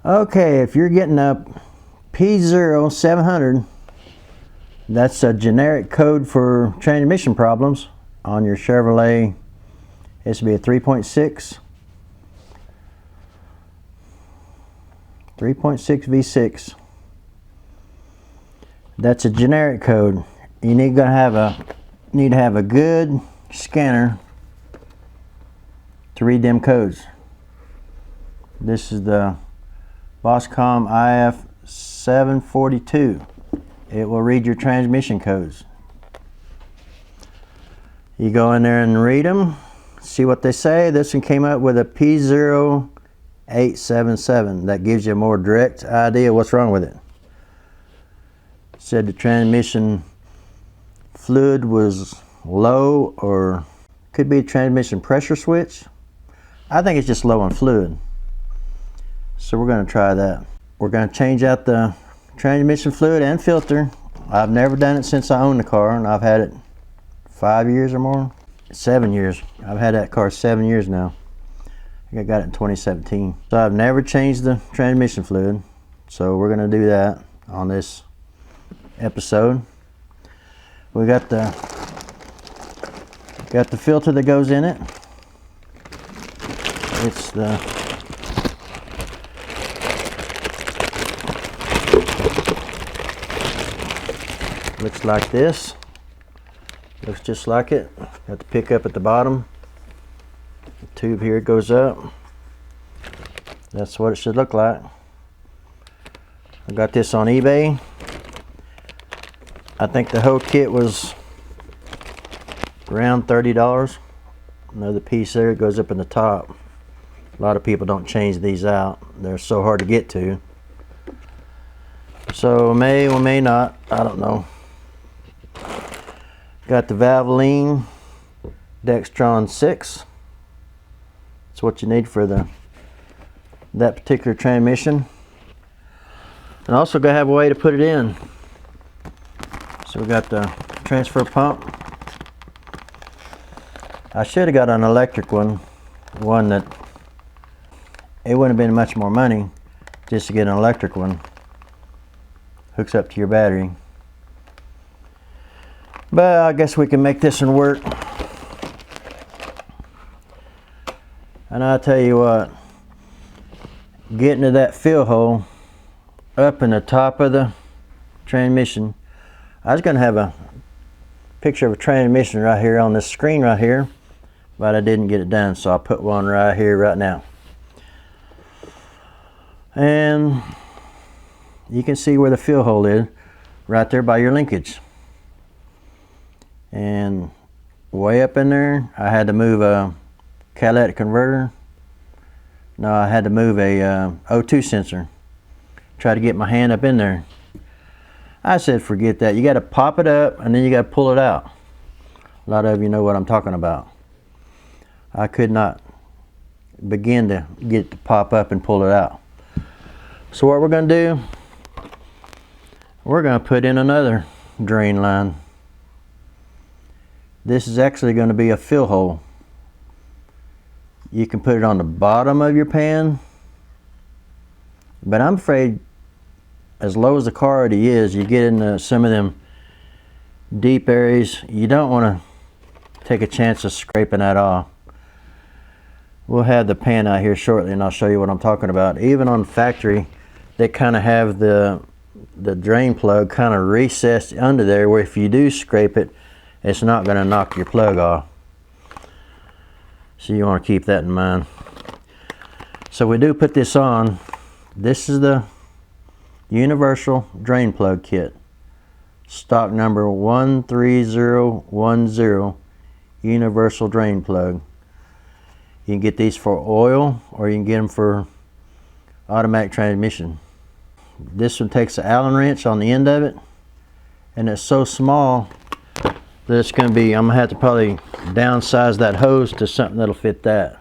Okay, if you're getting a P0700, that's a generic code for transmission problems on your Chevrolet. This will be a 3.6 V6. That's a generic code. You need to have a good scanner to read them codes. This is the Boscom IF742. It will read your transmission codes. You go in there and read them, see what they say. This one came up with a P0877. That gives you a more direct idea what's wrong with it. It said the transmission fluid was low, or could be a transmission pressure switch. I think it's just low on fluid. So we're going to try that. We're going to change out the transmission fluid and filter. I've never done it since I owned the car, and I've had it 5 years or more. 7 years. I've had that car 7 years now. I think I got it in 2017. So I've never changed the transmission fluid. So we're going to do that on this episode. We got the filter that goes in it. It's the looks like this. Looks just like it. Got the pickup at the bottom. The tube here goes up. That's what it should look like. I got this on eBay. I think the whole kit was around $30. Another piece there goes up in the top. A lot of people don't change these out. They're so hard to get to. So may or may not, I don't know. Got the Valvoline Dextron 6. That's what you need for that particular transmission. And also gotta have a way to put it in. So we got the transfer pump. I should have got an electric one that it wouldn't have been much more money just to get an electric one. Hooks up to your battery. But I guess we can make this one work. And I'll tell you what, getting to that fill hole up in the top of the transmission, I was going to have a picture of a transmission right here on this screen right here, but I didn't get it done, so I'll put one right here right now. And you can see where the fill hole is, right there by your linkage. And way up in there, I had to move a catalytic converter. No, I had to move a O2 sensor. Try to get my hand up in there. I said forget that. You got to pop it up and then you got to pull it out. A lot of you know what I'm talking about. I could not begin to get it to pop up and pull it out. So what we're going to do, we're going to put in another drain line. This is actually going to be a fill hole. You can put it on the bottom of your pan, but I'm afraid as low as the car already is, you get into some of them deep areas, you don't want to take a chance of scraping that off. We'll have the pan out here shortly and I'll show you what I'm talking about. Even on factory, they kind of have the drain plug kind of recessed under there, where if you do scrape it, it's not going to knock your plug off. So you want to keep that in mind. So we do put this on. This is the universal drain plug kit. Stock number 13010, universal drain plug. You can get these for oil or you can get them for automatic transmission. This one takes an Allen wrench on the end of it, and it's so small that it's going to be, I'm going to have to probably downsize that hose to something that'll fit that.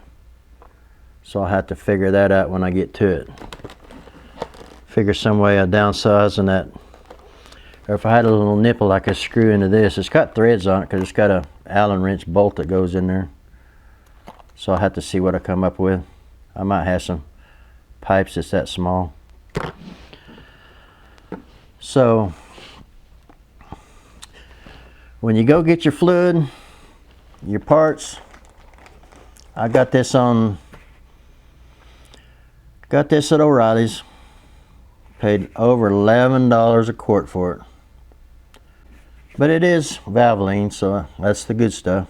So I'll have to figure that out when I get to it. Figure some way of downsizing that. Or if I had a little nipple I could screw into this. It's got threads on it because it's got a Allen wrench bolt that goes in there. So I'll have to see what I come up with. I might have some pipes that's that small. So when you go get your fluid, your parts, I got this at O'Reilly's. Paid over $11 a quart for it. But it is Valvoline, so that's the good stuff.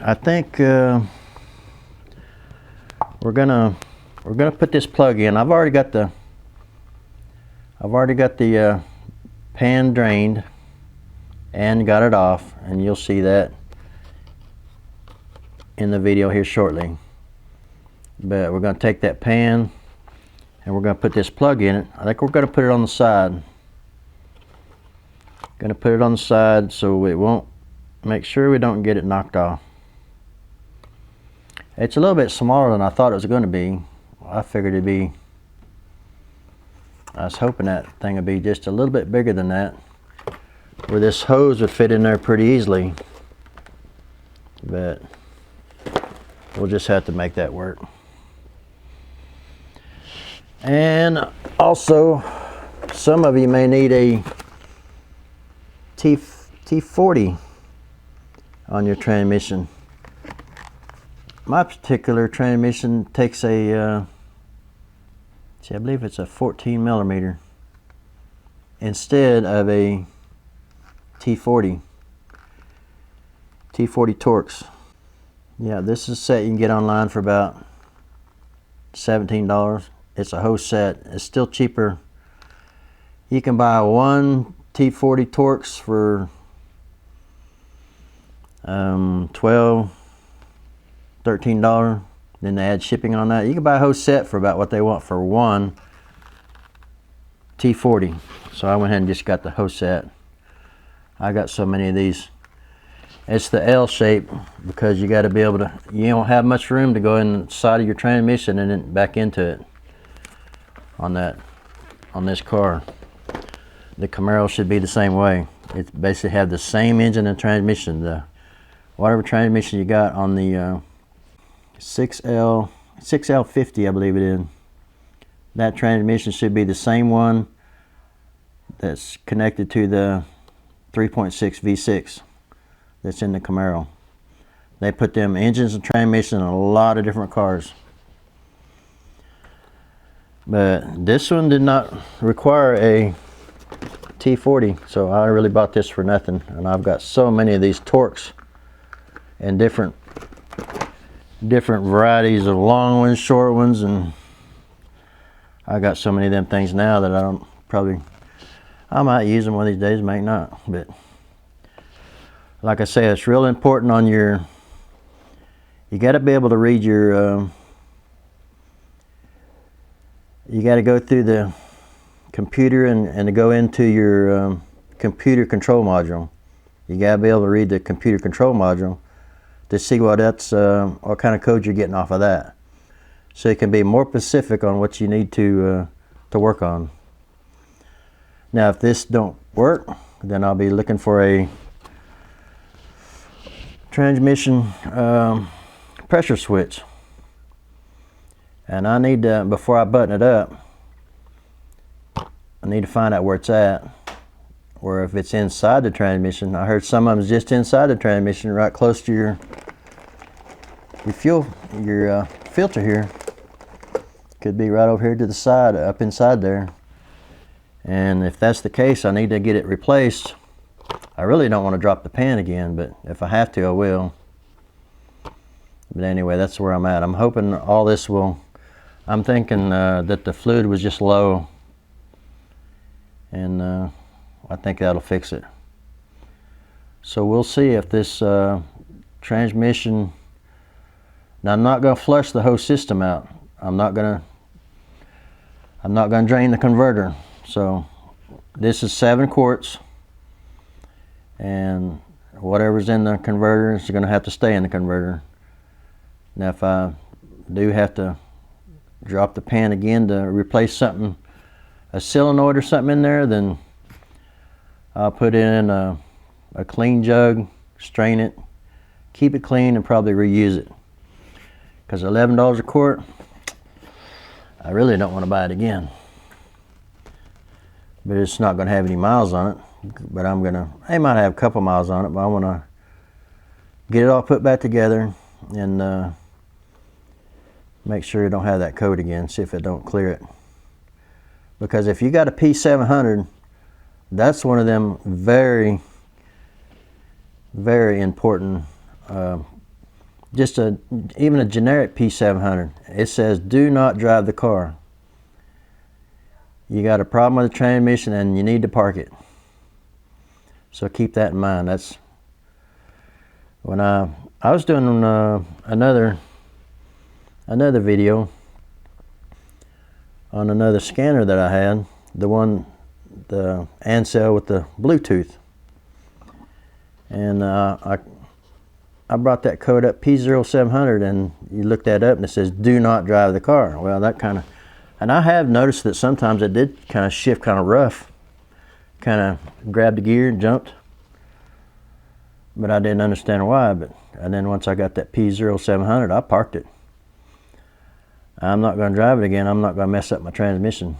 I think we're gonna put this plug in. I've already got the pan drained and got it off, and you'll see that in the video here shortly. But we're gonna take that pan and we're gonna put this plug in it. I think we're gonna put it on the side. Gonna put it on the side so it won't, make sure we don't get it knocked off. It's a little bit smaller than I thought it was going to be. I figured it'd be, I was hoping that thing would be just a little bit bigger than that, where this hose would fit in there pretty easily. But we'll just have to make that work. And also, some of you may need a T40 on your transmission. My particular transmission takes a, I believe it's a 14 millimeter instead of a T40 Torx. Yeah, this is a set you can get online for about $17. It's a whole set. It's still cheaper. You can buy one T40 Torx for $12, $13. Then they add shipping on that. You can buy a whole set for about what they want for one T40. So I went ahead and just got the whole set. I got so many of these. It's the L shape because you got to be able to, you don't have much room to go inside of your transmission and then back into it on this car. The Camaro should be the same way. It basically have the same engine and transmission. The whatever transmission you got on the 6L50, I believe it is. That transmission should be the same one that's connected to the 3.6 V6 that's in the Camaro. They put them engines and transmission in a lot of different cars. But this one did not require a T40, so I really bought this for nothing. And I've got so many of these Torx and different varieties of long ones, short ones, and I got so many of them things now that I might use them one of these days, might not. But like I say, it's real important on your, you got to be able to read your, you got to go through the computer and to go into your computer control module. You got to be able to read the computer control module to see what kind of code you're getting off of that, so you can be more specific on what you need to work on. Now, if this don't work, then I'll be looking for a transmission pressure switch, and I need to, before I button it up, I need to find out where it's at, or if it's inside the transmission. I heard some of them is just inside the transmission, right close to your filter here. Could be right over here to the side, up inside there. And if that's the case, I need to get it replaced. I really don't want to drop the pan again, but if I have to, I will. But anyway, that's where I'm at. I'm hoping all this will, I'm thinking that the fluid was just low, and I think that'll fix it. So we'll see if this transmission, now I'm not going to flush the whole system out. I'm not going to drain the converter. So this is 7 quarts, and whatever's in the converter is going to have to stay in the converter. Now if I do have to drop the pan again to replace something, a solenoid or something in there, then I'll put it in a clean jug, strain it, keep it clean, and probably reuse it. Because $11 a quart, I really don't want to buy it again. but it's not going to have any miles on it. But it might have a couple miles on it, but I want to get it all put back together and make sure you don't have that code again, see if it don't clear it. Because if you got a P700, that's one of them very, very important, even a generic P700, it says do not drive the car. You got a problem with the transmission and you need to park it. So keep that in mind. That's when I was doing another video on another scanner that I had, the Ansel with the Bluetooth, and I brought that code up, P0700, and you look that up and it says do not drive the car. Well, that kind of, and I have noticed that sometimes it did kind of shift kind of rough, kind of grabbed the gear and jumped, but I didn't understand why. And then once I got that P0700, I parked it. I'm not going to drive it again. I'm not going to mess up my transmission.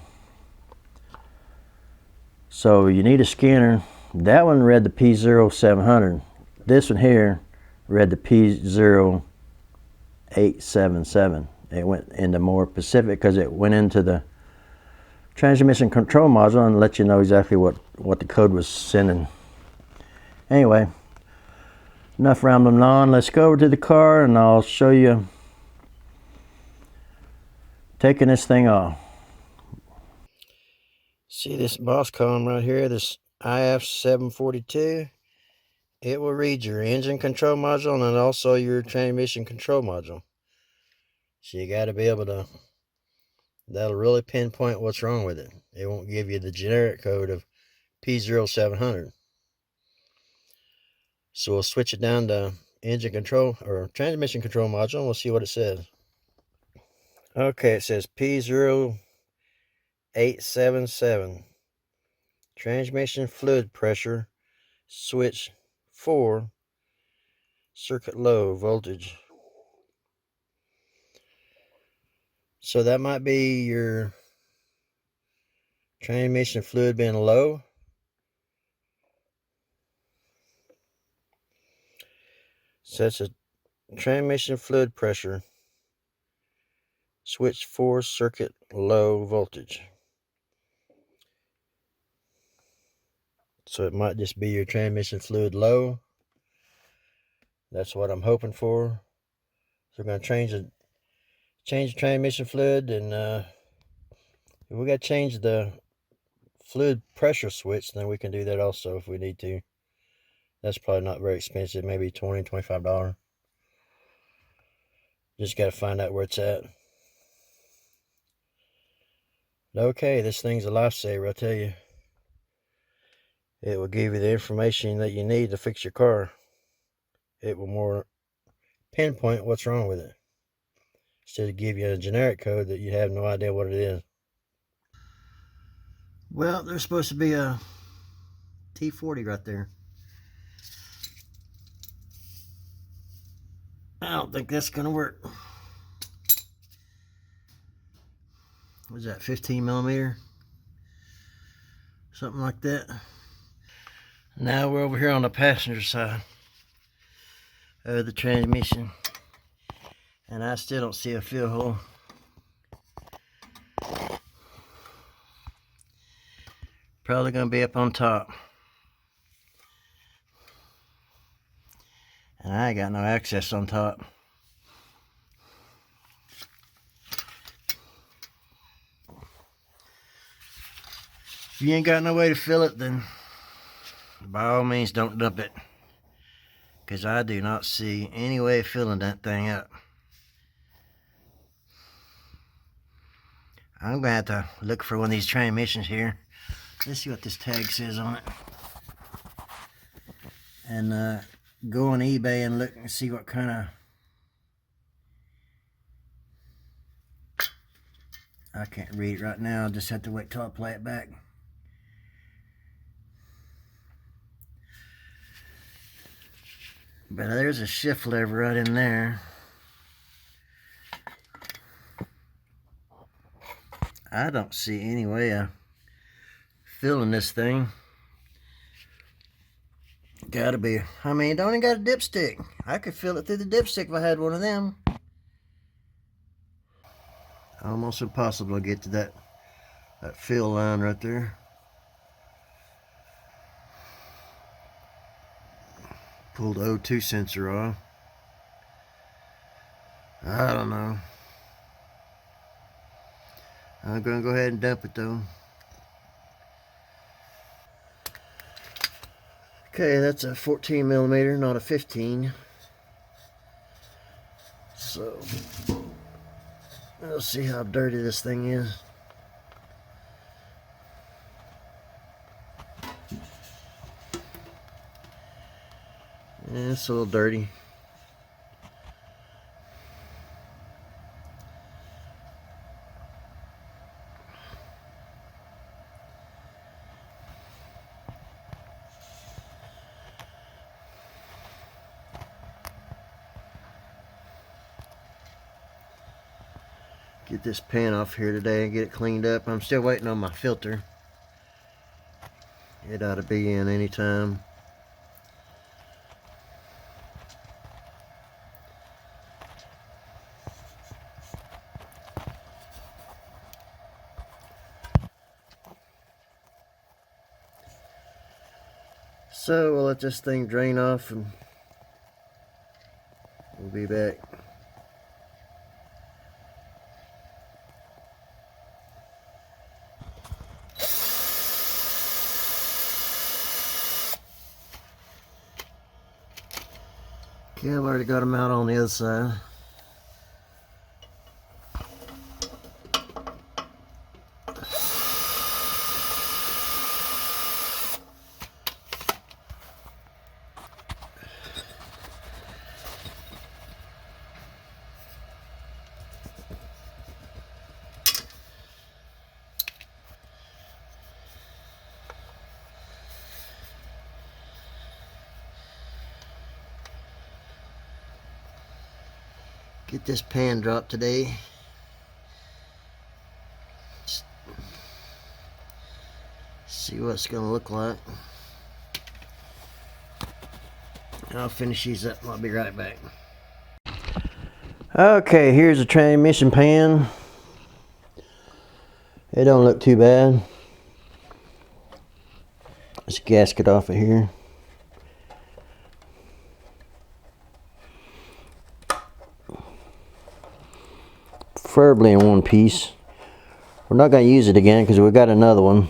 So you need a scanner. That one read the P0700. This one here read the P0877. It went into more specific because it went into the transmission control module and let you know exactly what the code was sending. Anyway, enough rambling on. Let's go over to the car and I'll show you taking this thing off. See this boss column right here, this IF742? It will read your engine control module and also your transmission control module. So you got to be able to, that'll really pinpoint what's wrong with it. It won't give you the generic code of P0700. So we'll switch it down to engine control or transmission control module and we'll see what it says. Okay, it says P0877. Transmission fluid pressure, switch 4, circuit low voltage. So that might be your transmission fluid being low. So that's a transmission fluid pressure, switch 4, circuit low voltage. So it might just be your transmission fluid low. That's what I'm hoping for. So we're going to change the transmission fluid, and we got to change the fluid pressure switch, then we can do that also if we need to. That's probably not very expensive, maybe $20, $25. Just got to find out where it's at. Okay, this thing's a lifesaver, I tell you. It will give you the information that you need to fix your car. It will more pinpoint what's wrong with it, instead of give you a generic code that you have no idea what it is. Well, there's supposed to be a T40 right there. I don't think that's gonna work. What is that, 15 millimeter? Something like that. Now we're over here on the passenger side of the transmission, and I still don't see a fill hole. Probably gonna be up on top, and I ain't got no access on top. If you ain't got no way to fill it, then by all means don't dump it, because I do not see any way of filling that thing up. I'm gonna have to look for one of these transmissions here. Let's see what this tag says on it, and go on eBay and look and see what kind of, I can't read it right now. I'll just have to wait till I play it back. But there's a shift lever right in there. I don't see any way of Filling this thing. Gotta be. I mean, it only got a dipstick. I could fill it through the dipstick if I had one of them. Almost impossible to get to that fill line right there. Pull the O2 sensor off. I don't know. I'm gonna go ahead and dump it though. Okay, that's a 14 millimeter, not a 15. So, let's see how dirty this thing is. Yeah, it's a little dirty. Get this pan off here today and get it cleaned up. I'm still waiting on my filter. It ought to be in anytime. So we'll let this thing drain off and we'll be back. Okay, I've already got them out on the other side. Get this pan dropped today. See what it's gonna look like. I'll finish these up and I'll be right back. Okay, here's the transmission pan. It don't look too bad. Let's gasket off of here. Preferably in one piece. We're not going to use it again because we've got another one.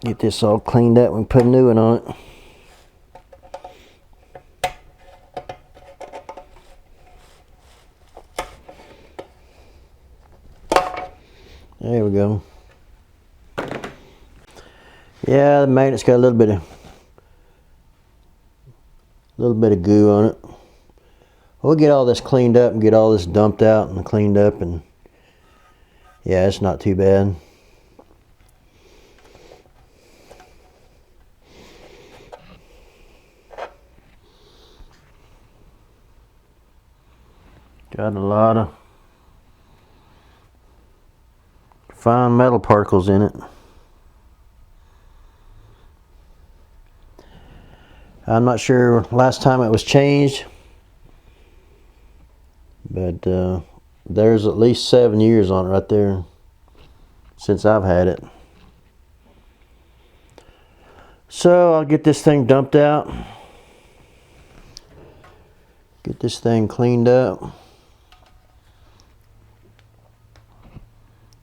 Get this all cleaned up and put a new one on it. There we go. Yeah, the magnet's got a little bit of goo on it. We'll get all this cleaned up and get all this dumped out and cleaned up, and yeah, it's not too bad. Got a lot of fine metal particles in it. I'm not sure last time it was changed, but there's at least 7 years on it right there since I've had it. So I'll get this thing dumped out, get this thing cleaned up,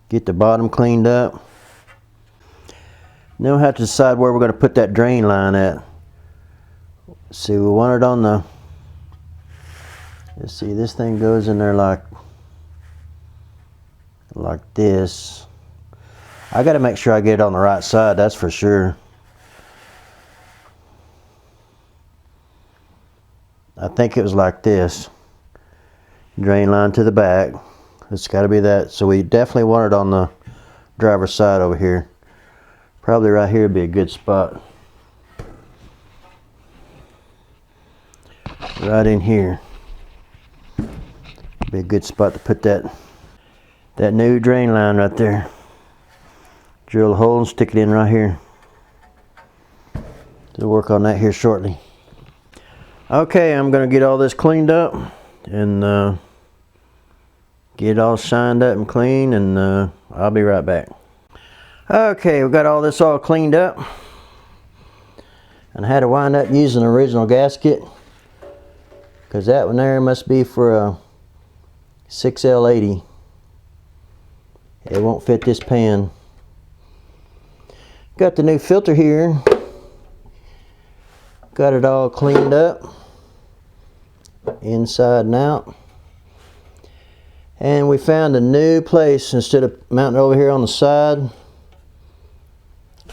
get the bottom cleaned up. Then we'll have to decide where we're going to put that drain line at. See, we want it on the, let's see, this thing goes in there like this. I got to make sure I get it on the right side, that's for sure. I think it was like this. Drain line to the back. It's got to be that. So we definitely want it on the driver's side over here. Probably right here would be a good spot. Right in here. Be a good spot to put that that new drain line right there. Drill a hole and stick it in right here. We'll work on that here shortly. Okay, I'm going to get all this cleaned up and get it all shined up and clean, and I'll be right back. Okay, we got all this all cleaned up, and I had to wind up using the original gasket because that one there must be for a 6L80. It won't fit this pan. Got the new filter here. Got it all cleaned up inside and out. And we found a new place. Instead of mounting it over here on the side,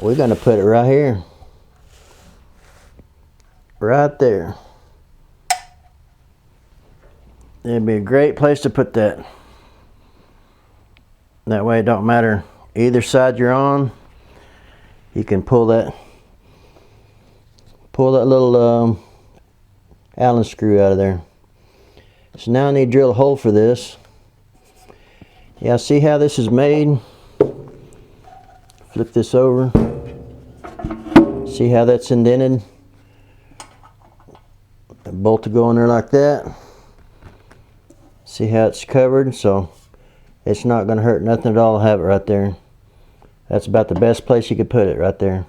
we're going to put it right here. Right there. It'd be a great place to put that. That way it don't matter either side you're on. You can pull that little Allen screw out of there. So now I need to drill a hole for this. Yeah, see how this is made? Flip this over. See how that's indented? A bolt to go in there like that. See how it's covered? So it's not going to hurt nothing at all to have it right there. That's about the best place you could put it, right there.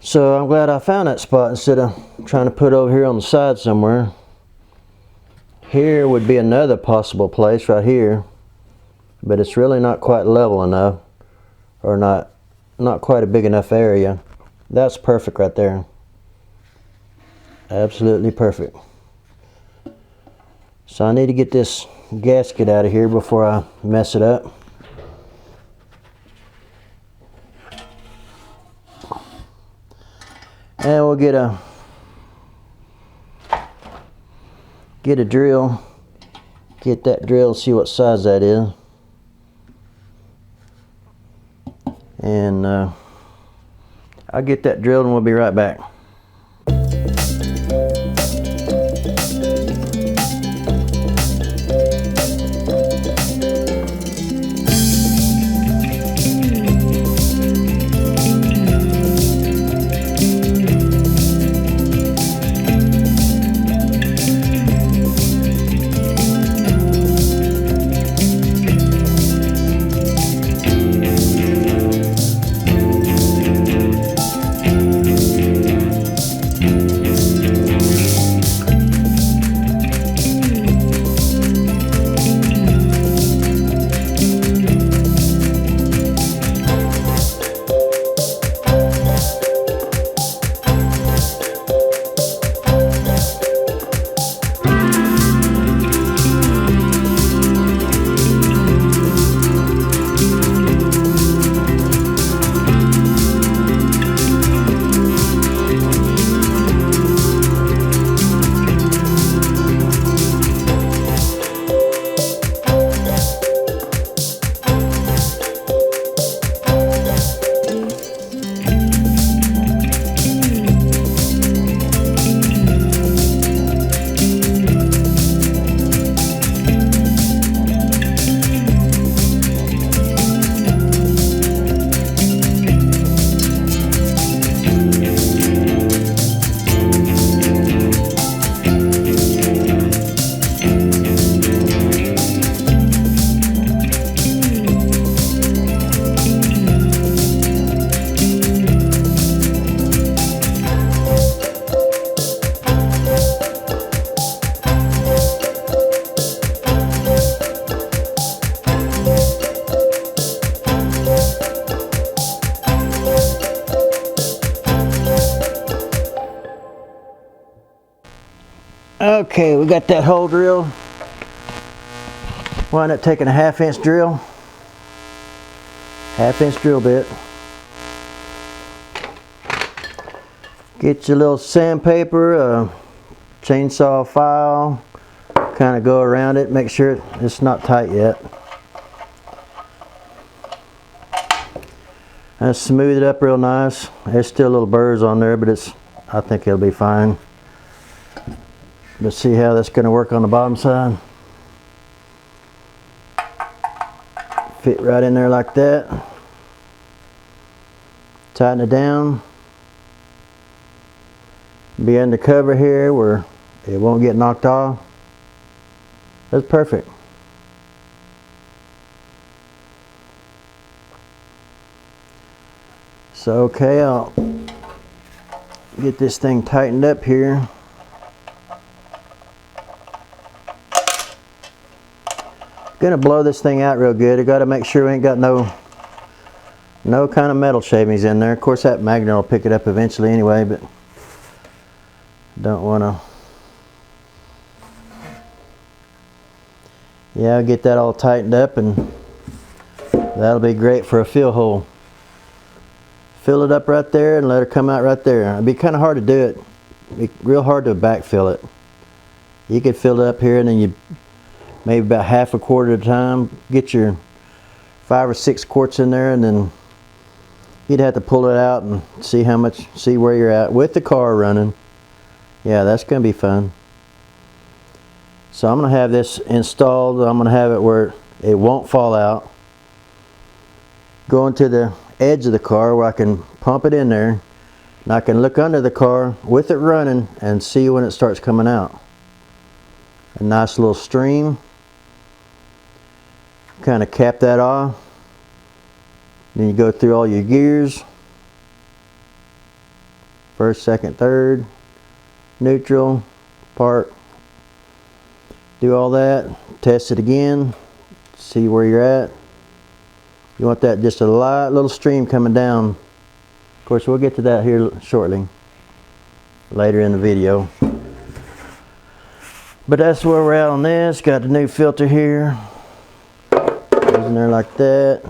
So I'm glad I found that spot instead of trying to put it over here on the side somewhere. Here would be another possible place right here, but it's really not quite level enough, or not quite a big enough area. That's perfect right there. Absolutely perfect. So I need to get this gasket out of here before I mess it up. And we'll get a drill, get that drill, see what size that is, and I'll get that drilled and we'll be right back. Okay, we got that hole drilled. Wind up taking a 1/2 inch drill, 1/2 inch drill bit. Get your little sandpaper, a chainsaw file, kind of go around it, make sure it's not tight yet. And smooth it up real nice. There's still little burrs on there, but I think it'll be fine. Let's see how that's going to work on the bottom side. Fit right in there like that. Tighten it down. Be under cover here where it won't get knocked off. That's perfect. So okay, I'll get this thing tightened up here. Gonna blow this thing out real good. I gotta make sure we ain't got no kind of metal shavings in there. Of course that magnet will pick it up eventually anyway, but don't wanna. Yeah, I'll get that all tightened up and that'll be great for a fill hole. Fill it up right there and let her come out right there. It'd be kind of hard to do it. It'd be real hard to backfill it. You could fill it up here and then you maybe about half a quart at a time. Get your 5 or 6 quarts in there and then you'd have to pull it out and see how much, see where you're at with the car running. Yeah, that's gonna be fun. So I'm gonna have this installed. I'm gonna have it where it won't fall out. Going to the edge of the car where I can pump it in there and I can look under the car with it running and see when it starts coming out. A nice little stream. Kind of cap that off. Then you go through all your gears. First, second, third, neutral, park. Do all that, test it again, see where you're at. You want that just a light little stream coming down. Of course, we'll get to that here shortly, later in the video. But that's where we're at on this. Got the new filter here. Goes in there like that.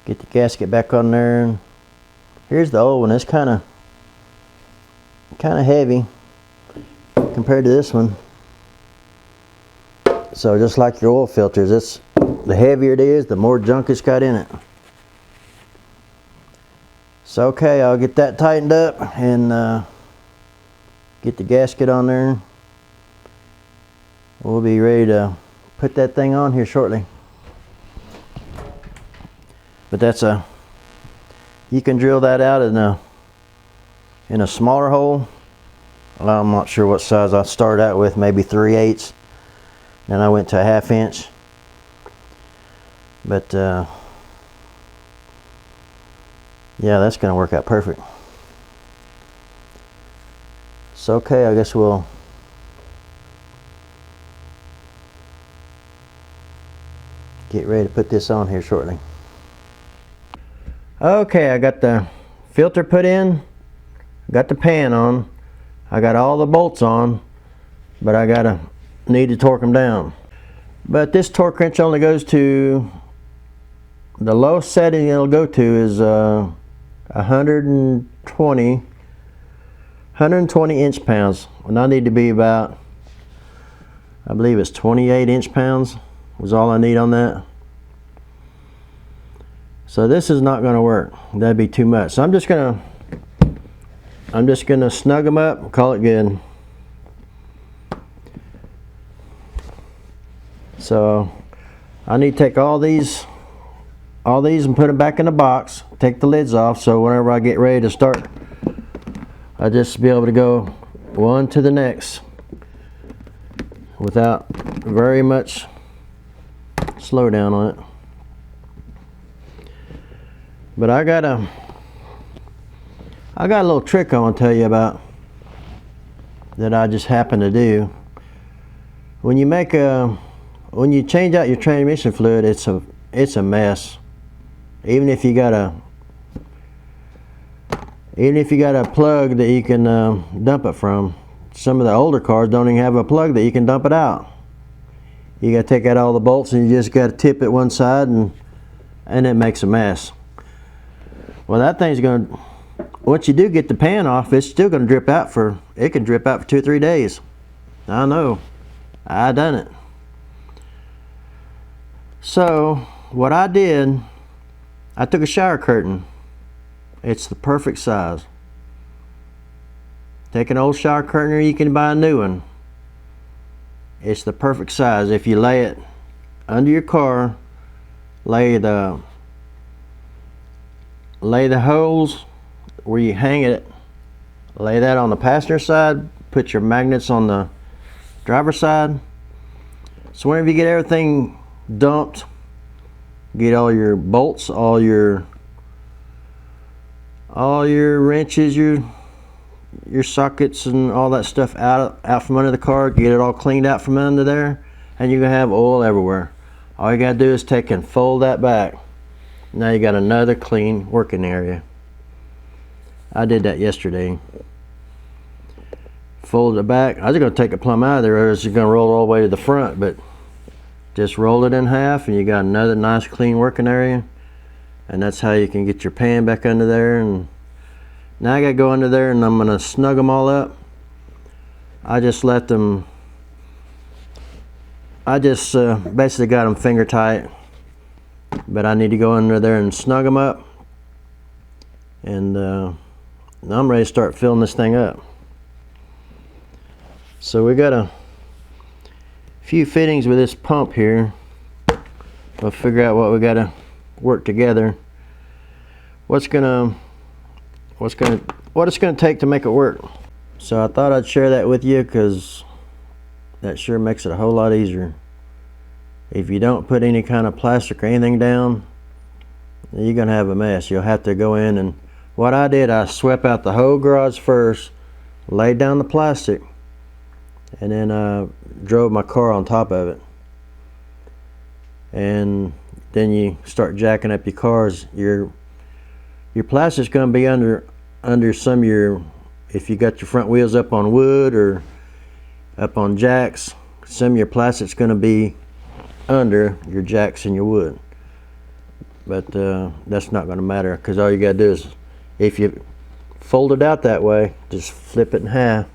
Get the gasket back on there. Here's the old one. It's kind of heavy compared to this one. So just like your oil filters, the heavier it is, the more junk it's got in it. So okay, I'll get that tightened up and get the gasket on there. We'll be ready to put that thing on here shortly. But that's you can drill that out in a smaller hole. Well, I'm not sure what size I started out with, maybe 3/8. Then I went to a 1/2 inch. But yeah, that's going to work out perfect. So okay, I guess we'll get ready to put this on here shortly. Okay, I got the filter put in, got the pan on, I got all the bolts on, but I need to torque them down. But this torque wrench only goes to, the lowest setting it'll go to is 120 inch-pounds, and I need to be about, I believe it's 28 inch-pounds was all I need on that. So this is not going to work. That'd be too much. So I'm just gonna snug them up and call it good. So I need to take all these and put them back in the box, take the lids off, so whenever I get ready to start, I just be able to go one to the next without very much slowdown on it. But I got a little trick I want to tell you about that I just happen to do. When you change out your transmission fluid, it's a mess. Even if you got a plug that you can dump it from. Some of the older cars don't even have a plug that you can dump it out. You got to take out all the bolts and you just got to tip it one side and it makes a mess. Well, that thing's going to, once you do get the pan off, it's still going to drip out it can drip out for 2 or 3 days. I know, I done it. So what I did, I took a shower curtain. It's the perfect size. Take an old shower curtain or you can buy a new one. It's the perfect size. If you lay it under your car, lay the hose where you hang it, lay that on the passenger side, put your magnets on the driver's side. So whenever you get everything dumped, get all your bolts, all your wrenches, your sockets and all that stuff out from under the car, get it all cleaned out from under there, and you're gonna have oil everywhere. All you gotta do is take and fold that back. Now you got another clean working area. I did that yesterday. Fold it back. I was gonna take it plumb out of there, or else you're gonna roll it all the way to the front, but just roll it in half and you got another nice clean working area. And that's how you can get your pan back under there. And now I gotta go under there and I'm gonna snug them all up. I just basically got them finger tight, but I need to go under there and snug them up. And now I'm ready to start filling this thing up. So we got a few fittings with this pump here. We'll figure out what we gotta work together. What it's gonna take to make it work. So I thought I'd share that with you because that sure makes it a whole lot easier. If you don't put any kind of plastic or anything down, you're gonna have a mess. You'll have to go in, and what I did, I swept out the whole garage first, laid down the plastic, and then drove my car on top of it. And then you start jacking up your cars. Your plastic's going to be under some of your, if you got your front wheels up on wood or up on jacks, some of your plastic's going to be under your jacks and your wood. But that's not going to matter, because all you got to do is, if you fold it out that way, just flip it in half,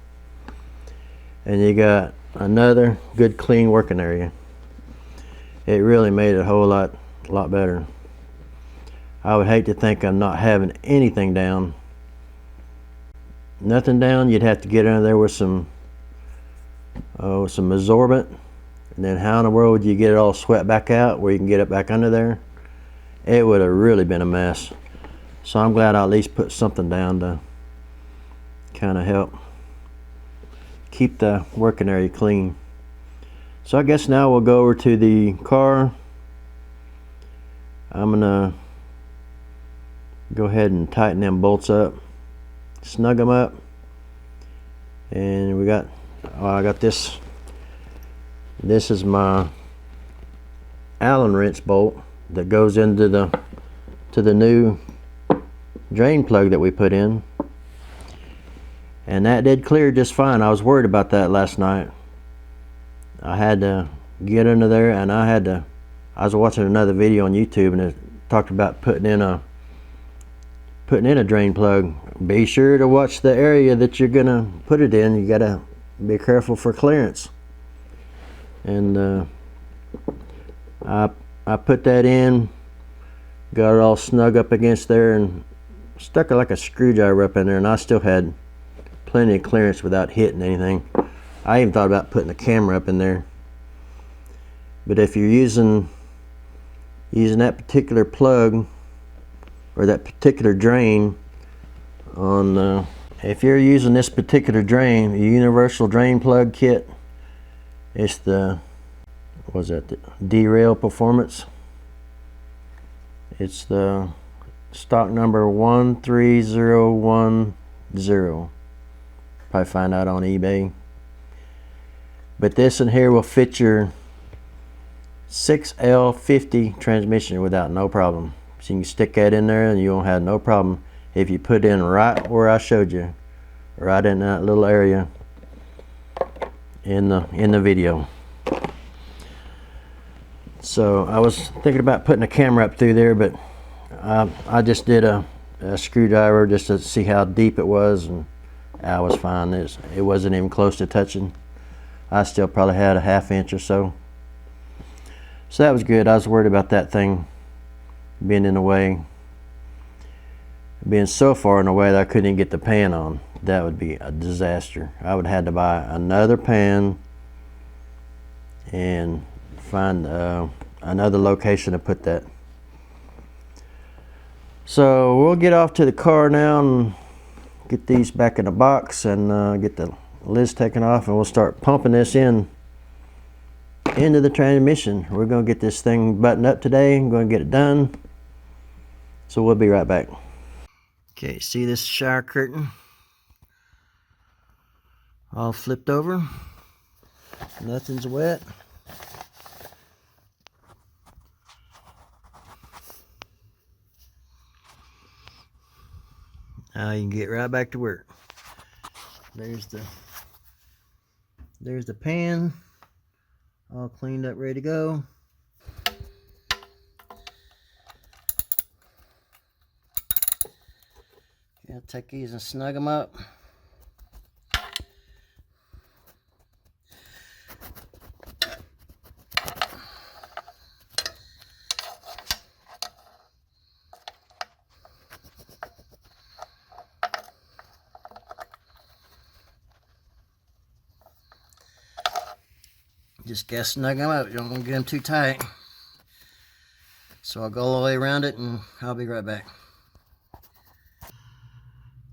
and you got another good clean working area. It really made it a whole lot better. I would hate to think I'm not having anything down. Nothing down. You'd have to get under there with some absorbent, and then how in the world would you get it all swept back out where you can get it back under there? It would have really been a mess. So I'm glad I at least put something down to kind of help keep the working area clean. So I guess now we'll go over to the car. I'm gonna go ahead and tighten them bolts up, snug them up, and we got, I got this. This is my Allen wrench bolt that goes into the new drain plug that we put in. And that did clear just fine. I was worried about that last night. I had to get under there, and I was watching another video on YouTube, and it talked about putting in a drain plug. Be sure to watch the area that you're gonna put it in. You gotta be careful for clearance. And I put that in, got it all snug up against there, and stuck it like a screwdriver up in there, and I still had plenty of clearance without hitting anything. I even thought about putting the camera up in there. But if you're using that particular plug or that particular drain on, if you're using this particular drain, the universal drain plug kit, it's the, what's that, the Derail Performance. It's the stock number 13010. Probably find out on eBay. But this in here will fit your 6L50 transmission without no problem. So you can stick that in there and you won't have no problem if you put in right where I showed you, right in that little area in the video. So I was thinking about putting a camera up through there, but I just did a screwdriver just to see how deep it was, and I was fine. It wasn't even close to touching. I still probably had a ½ inch or so. So that was good. I was worried about that thing being in the way, being so far in the way that I couldn't even get the pan on. That would be a disaster. I would have had to buy another pan and find another location to put that. So we'll get off to the car now and get these back in the box and get the lids taken off, and we'll start pumping this into the transmission. We're going to get this thing buttoned up today. I'm going to get it done. So we'll be right back. Okay, see this shower curtain all flipped over. Nothing's wet. Now you can get right back to work. There's the pan, all cleaned up, ready to go. Okay, I'll take these and snug them up. Just gotta snug them up. You don't want to get them too tight. So I'll go all the way around it and I'll be right back.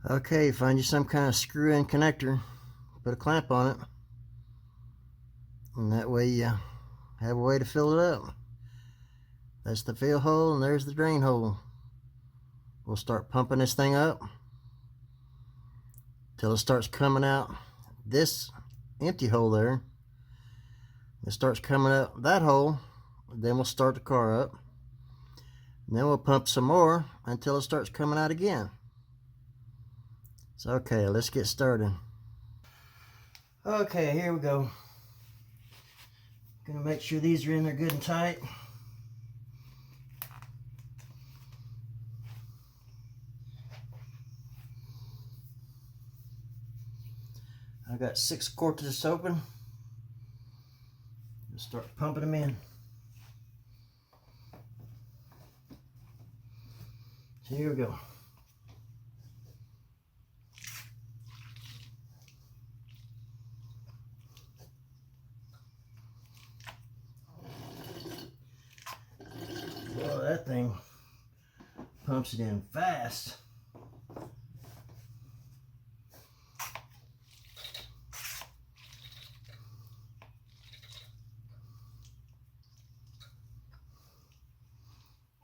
Okay, find you some kind of screw-in connector. Put a clamp on it. And that way you have a way to fill it up. That's the fill hole and there's the drain hole. We'll start pumping this thing up till it starts coming out this empty hole there. It starts coming out that hole, then we'll start the car up. And then we'll pump some more until it starts coming out again. So okay, let's get started. Okay, here we go. Gonna make sure these are in there good and tight. I got 6 quarters open. Start pumping them in. So here we go. Well, that thing pumps it in fast.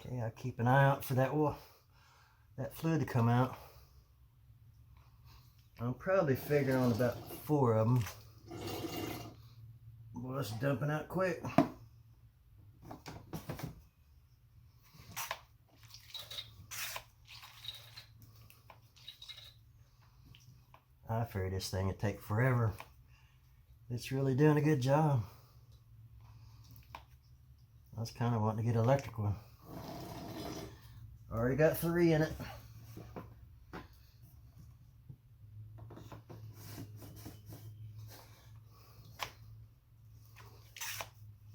Okay, I keep an eye out for that fluid to come out. I'm probably figuring on about 4 of them. Boy, it's dumping out quick. I figured this thing would take forever. It's really doing a good job. I was kind of wanting to get an electric one. Already got 3 in it.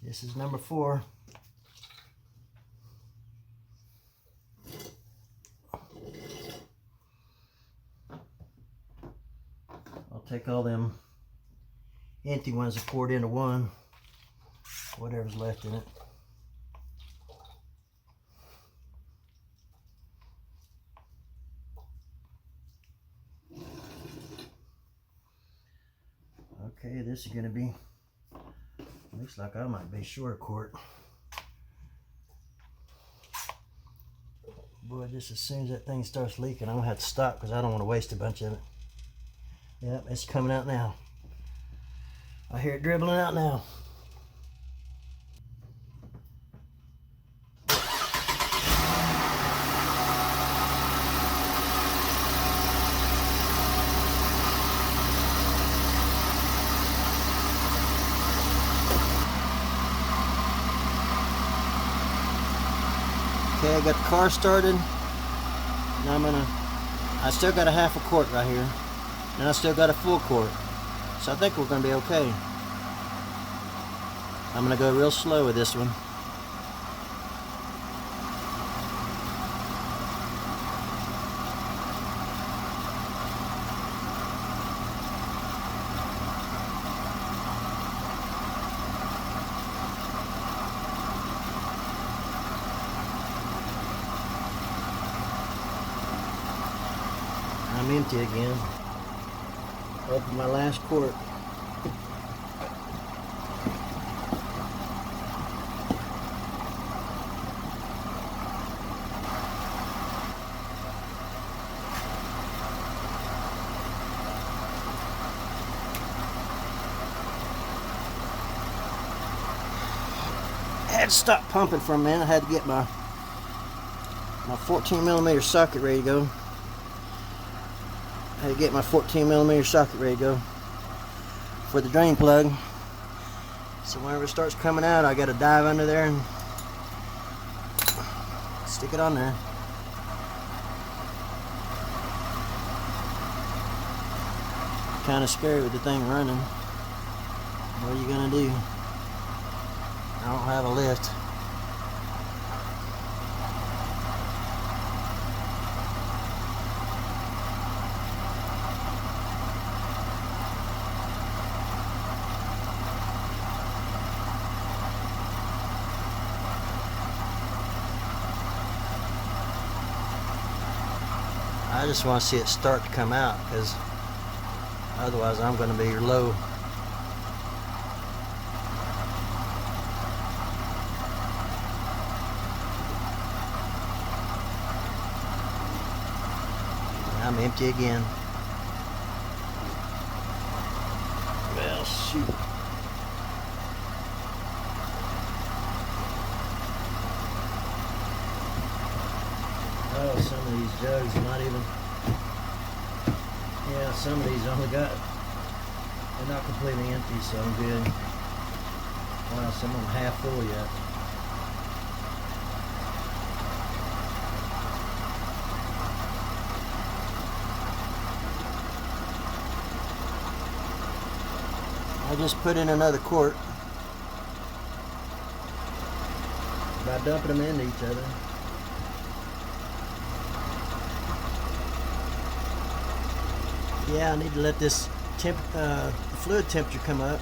This is number 4. I'll take all them empty ones and pour it into one, whatever's left in it. Okay, this is going to be, looks like I might be short a quart. Boy, just as soon as that thing starts leaking, I'm going to have to stop because I don't want to waste a bunch of it. Yep, it's coming out now. I hear it dribbling out now. Okay, I got the car started. Now I still got a half a quart right here. And I still got a full quart. So I think we're gonna be okay. I'm gonna go real slow with this one. I'm empty again. Open my last quart. I had to stop pumping for a minute. I had to get my 14mm socket ready to go. I had to get my 14mm socket ready to go for the drain plug. So whenever it starts coming out, I got to dive under there and stick it on there. Kind of scary with the thing running. What are you gonna do? I don't have a lift. I just want to see it start to come out, because otherwise I'm going to be low. I'm empty again. Well, shoot. Oh, some of these jugs are not even. Yeah, some of these only got. They're not completely empty, so I'm good. Wow, some of them half full yet. I just put in another quart by dumping them into each other. Yeah, I need to let this fluid temperature come up.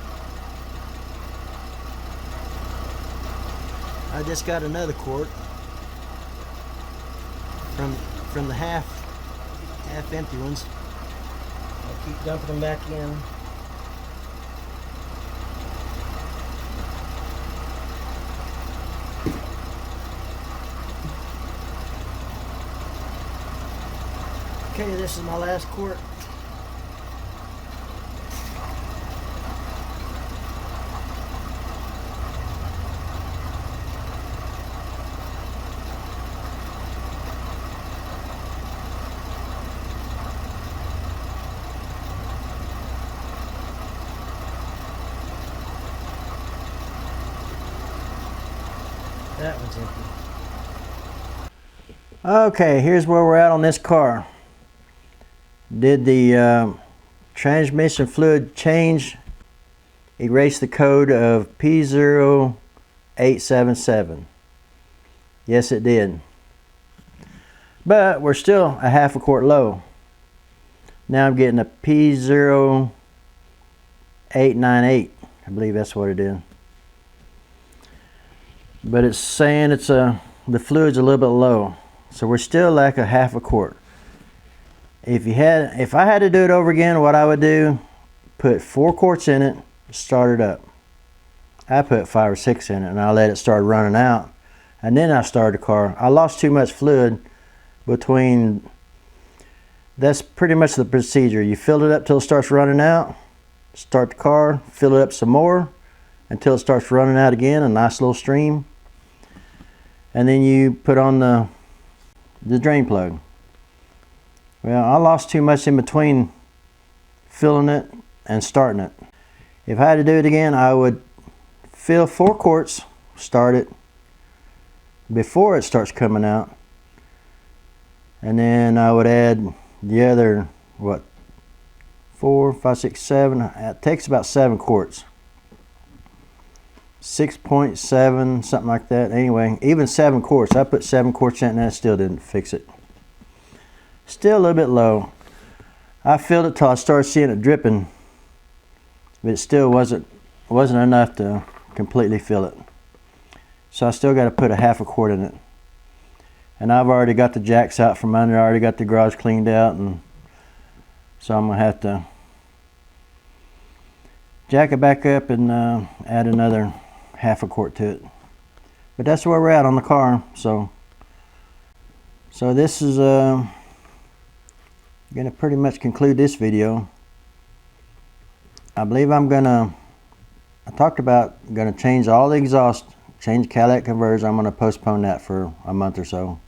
I just got another quart from the half empty ones. I'll keep dumping them back in. Okay, this is my last quart. That one's empty. Okay, here's where we're at on this car. Did the transmission fluid change erase the code of P0877? Yes, it did. But we're still a half a quart low. Now I'm getting a P0898. I believe that's what it is. But it's saying the fluid's a little bit low. So we're still like a half a quart. If I had to do it over again, what I would do, put 4 quarts in it, start it up. I put 5 or 6 in it and I let it start running out. And then I started the car. I lost too much fluid between, that's pretty much the procedure. You fill it up till it starts running out, start the car, fill it up some more until it starts running out again, a nice little stream. And then you put on the drain plug. Well, I lost too much in between filling it and starting it. If I had to do it again, I would fill 4 quarts, start it before it starts coming out, and then I would add the other, 4, 5, 6, 7, it takes about 7 quarts. 6.7, something like that. Anyway, even 7 quarts. I put 7 quarts in and that still didn't fix it. Still a little bit low. I filled it till I started seeing it dripping, but it still wasn't enough to completely fill it. So I still got to put a half a quart in it. And I've already got the jacks out from under. I already got the garage cleaned out and So I'm going to have to jack it back up and add another half a quart to it. But that's where we're at on the car. So this is going to pretty much conclude this video. I believe I talked about going to change all the exhaust, change Cadillac converters. I'm going to postpone that for a month or so,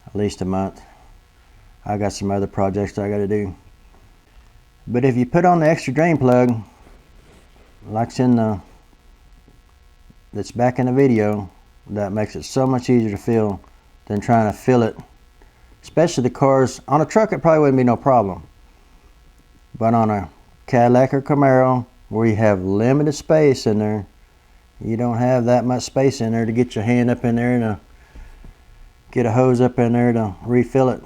at least a month. I got some other projects I got to do. But if you put on the extra drain plug, like that's back in the video, that makes it so much easier to fill than trying to fill it. Especially the cars on a truck, it probably wouldn't be no problem. But on a Cadillac or Camaro, where you have limited space in there, you don't have that much space in there to get your hand up in there and get a hose up in there to refill it.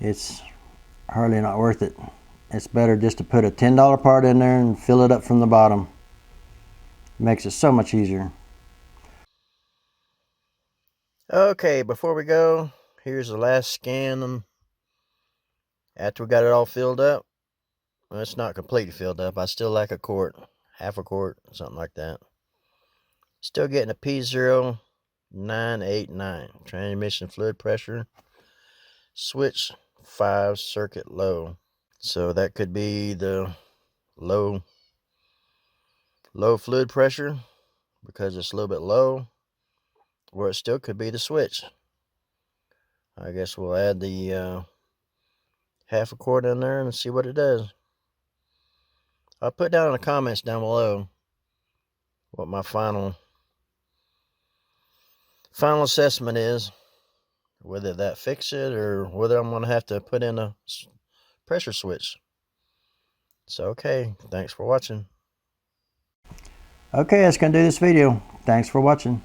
It's hardly not worth it. It's better just to put a $10 part in there and fill it up from the bottom. It makes it so much easier. Okay, before we go, here's the last scan. After we got it all filled up, well, it's not completely filled up. I still lack a quart, half a quart, something like that. Still getting a P0989. Transmission fluid pressure. Switch 5 circuit low. So that could be the low fluid pressure because it's a little bit low. Or it still could be the switch. I guess we'll add the half a quart in there and see what it does. I'll put down in the comments down below what my final assessment is, whether that fixes it or whether I'm going to have to put in a pressure switch. So okay, thanks for watching. Okay, that's going to do this video. Thanks for watching.